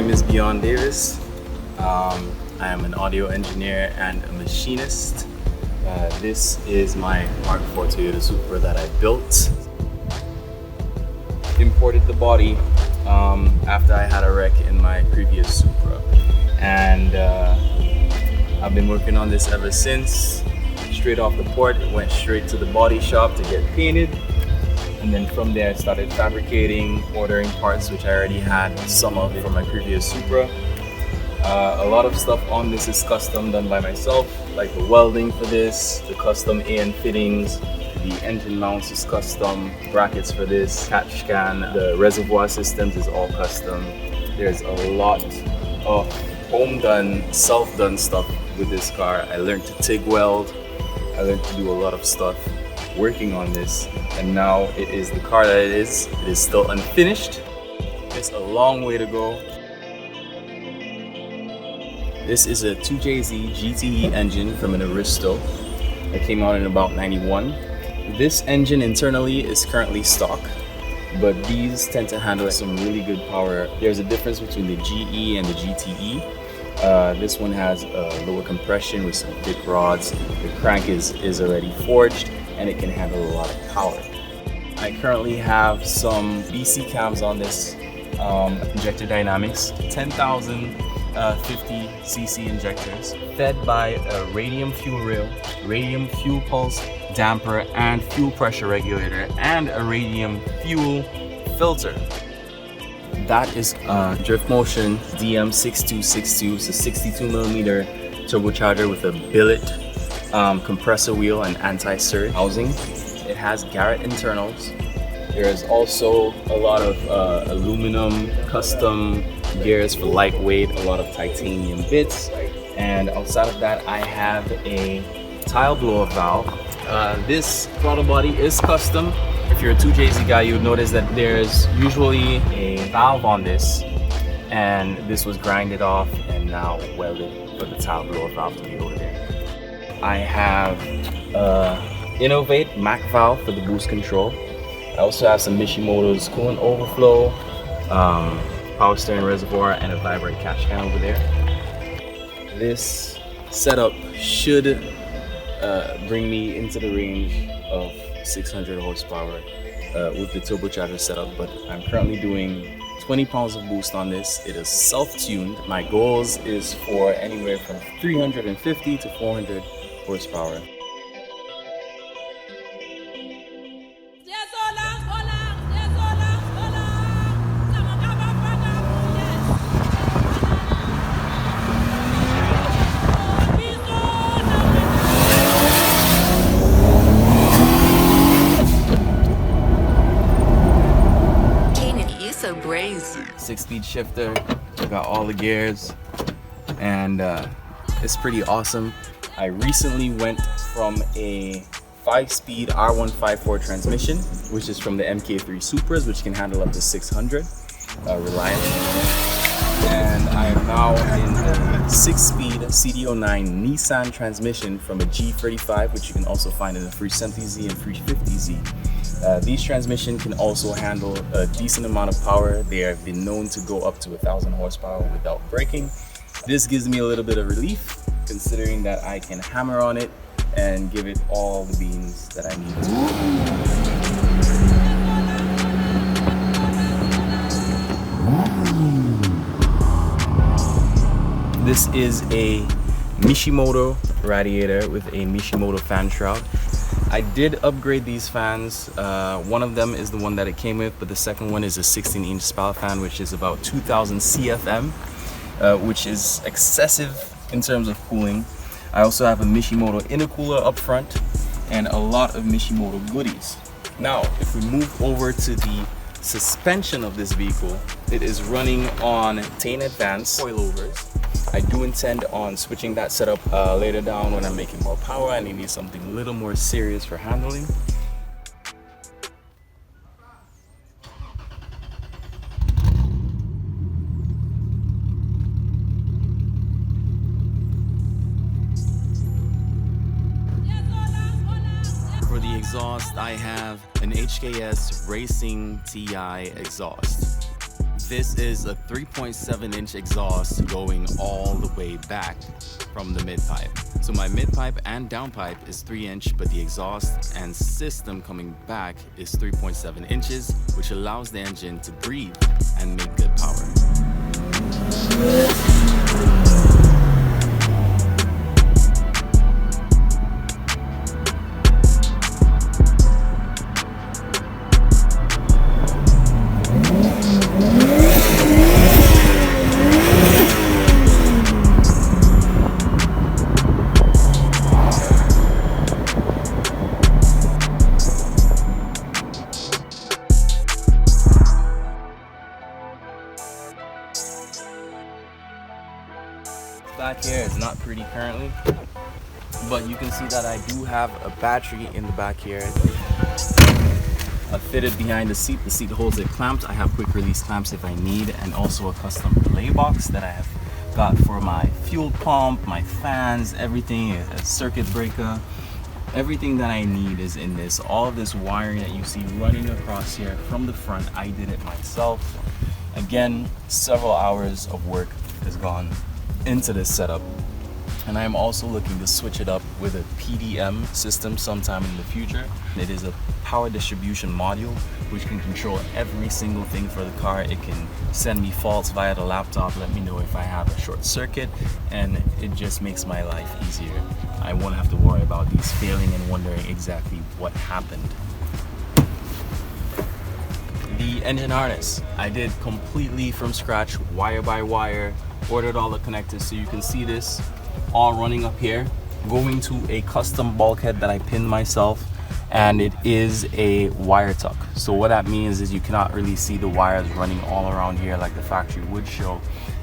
name is Bjorn Davis. I am an audio engineer and a machinist. This is my Mark IV Toyota Supra that I built. Imported the body after I had a wreck in my previous Supra, and I've been working on this ever since. Straight off the port, it went straight to the body shop to get painted, and then from there I started fabricating, ordering parts which I already had some of from my previous Supra. A lot of stuff on this is custom done by myself, like the welding for this, the custom AN fittings, the engine mounts is custom, brackets for this, catch can, the reservoir systems is all custom. There's a lot of home done, self done stuff with this car. I learned to TIG weld, I learned to do a lot of stuff working on this, and now it is the car that it is. It is still unfinished. It's a long way to go. This is a 2JZ GTE engine from an Aristo that came out in about 91. This engine internally is currently stock, but these tend to handle some really good power. There's a difference between the GE and the GTE. This one has a lower compression with some thick rods. The crank is already forged and it can handle a lot of power. I currently have some BC cams on this injector dynamics, 10,050 cc injectors, fed by a radium fuel rail, radium fuel pulse damper and fuel pressure regulator, and a radium fuel filter. That is Drift Motion DM6262. It's a 62mm turbocharger with a billet compressor wheel and anti-surge housing. It has Garrett internals. There is also a lot of aluminum custom gears for lightweight, a lot of titanium bits, and outside of that I have a tile blower valve. This throttle body is custom. If you're a 2JZ guy, you would notice that there's usually a valve on this, and this was grinded off and now welded for the tile blower valve to be over there. I have Innovate Mac valve for the boost control. I also have some Mishimoto's coolant overflow, power steering reservoir, and a vibrate catch can over there. This setup should bring me into the range of 600 horsepower with the turbocharger setup, but I'm currently doing 20 pounds of boost on this. It is self-tuned. My goals is for anywhere from 350 to 400 horsepower. So brazy. 6-speed shifter, got all the gears, and it's pretty awesome. I recently went from a 5-speed R154 transmission, which is from the MK3 Supras, which can handle up to 600 reliably, and I am now in a 6-speed CD09 Nissan transmission from a G35, which you can also find in the 370Z and 350Z. These transmissions can also handle a decent amount of power. They have been known to go up to 1,000 horsepower without braking. This gives me a little bit of relief, considering that I can hammer on it and give it all the beans that I need to. This is a Mishimoto radiator with a Mishimoto fan shroud. I did upgrade these fans. One of them is the one that it came with, but the second one is a 16-inch spout fan, which is about 2000 CFM, which is excessive in terms of cooling. I also have a Mishimoto intercooler up front and a lot of Mishimoto goodies. Now, if we move over to the suspension of this vehicle, it is running on Tain Advance coilovers. I do intend on switching that setup later down when I'm making more power and I need something a little more serious for handling. For the exhaust, I have an HKS Racing TI exhaust. This is a 3.7-inch exhaust going all the way back from the mid-pipe. So my mid-pipe and downpipe is 3-inch, but the exhaust and system coming back is 3.7 inches, which allows the engine to breathe and make good power. Back here is not pretty currently, but you can see that I do have a battery in the back here. Fitted behind the seat. The seat holds it clamped. I have quick release clamps if I need, and also a custom relay box that I have got for my fuel pump, my fans, everything, a circuit breaker. Everything that I need is in this. All of this wiring that you see running across here from the front, I did it myself. Again, several hours of work has gone into this setup, and I'm also looking to switch it up with a PDM system sometime in the future. It is a power distribution module which can control every single thing for the car. It can send me faults via the laptop, let me know if I have a short circuit, and it just makes my life easier. I won't have to worry about these failing and wondering exactly what happened. The engine harness, I did completely from scratch, wire by wire. Ordered all the connectors, so you can see this all running up here, going to a custom bulkhead that I pinned myself, and it is a wire tuck. So what that means is you cannot really see the wires running all around here like the factory would show.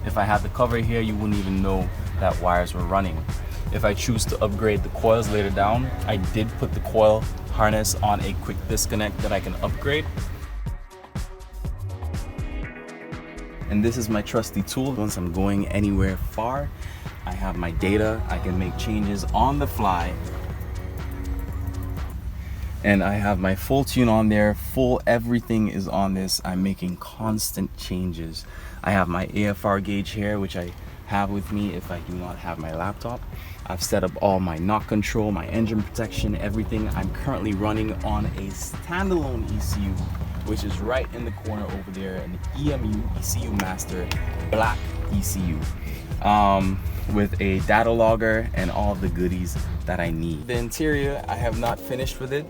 If I had the cover here, you wouldn't even know that wires were running. If I choose to upgrade the coils later down, I did put the coil harness on a quick disconnect that I can upgrade. And this is my trusty tool. Once I'm going anywhere far, I have my data. I can make changes on the fly. And I have my full tune on there. Full everything is on this. I'm making constant changes. I have my AFR gauge here, which I have with me if I do not have my laptop. I've set up all my knock control, my engine protection, everything. I'm currently running on a standalone ECU, which is right in the corner over there, an EMU ECU Master black ECU with a data logger and all of the goodies that I need. The interior, I have not finished with it.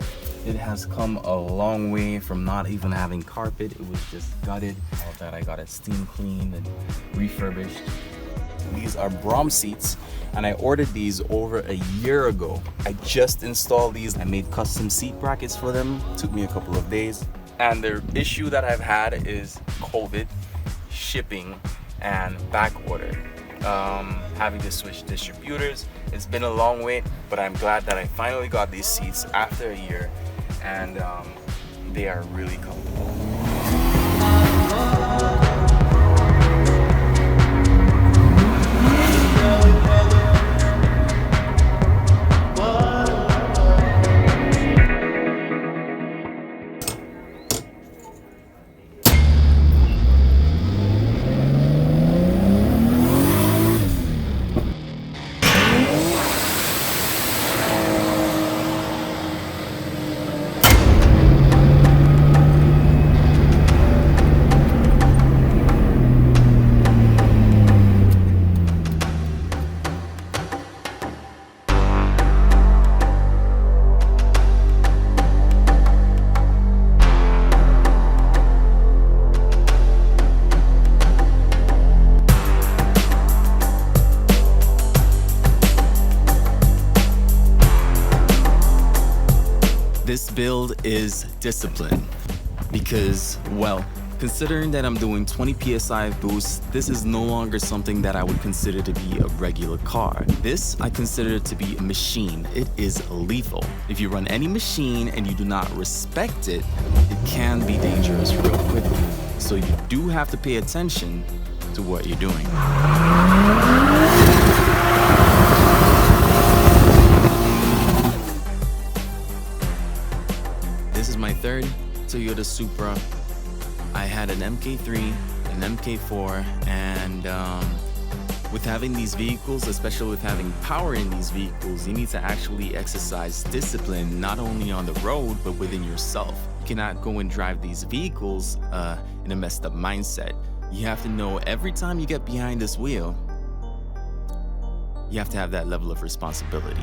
It has come a long way from not even having carpet. It was just gutted. All that I got it steam cleaned and refurbished. These are Brom seats, and I ordered these over a year ago. I just installed these. I made custom seat brackets for them. Took me a couple of days. And the issue that I've had is COVID, shipping, and back order. Having to switch distributors. It's been a long wait, but I'm glad that I finally got these seats after a year, and they are really comfortable. This build is discipline because, well, considering that I'm doing 20 PSI boost, this is no longer something that I would consider to be a regular car. This, I consider it to be a machine. It is lethal. If you run any machine and you do not respect it, it can be dangerous real quickly. So you do have to pay attention to what you're doing. This is my third Toyota Supra. I had an MK3, an an MK4, and with having these vehicles, especially with having power in these vehicles, you need to actually exercise discipline, not only on the road, but within yourself. You cannot go and drive these vehicles in a messed up mindset. You have to know every time you get behind this wheel, you have to have that level of responsibility.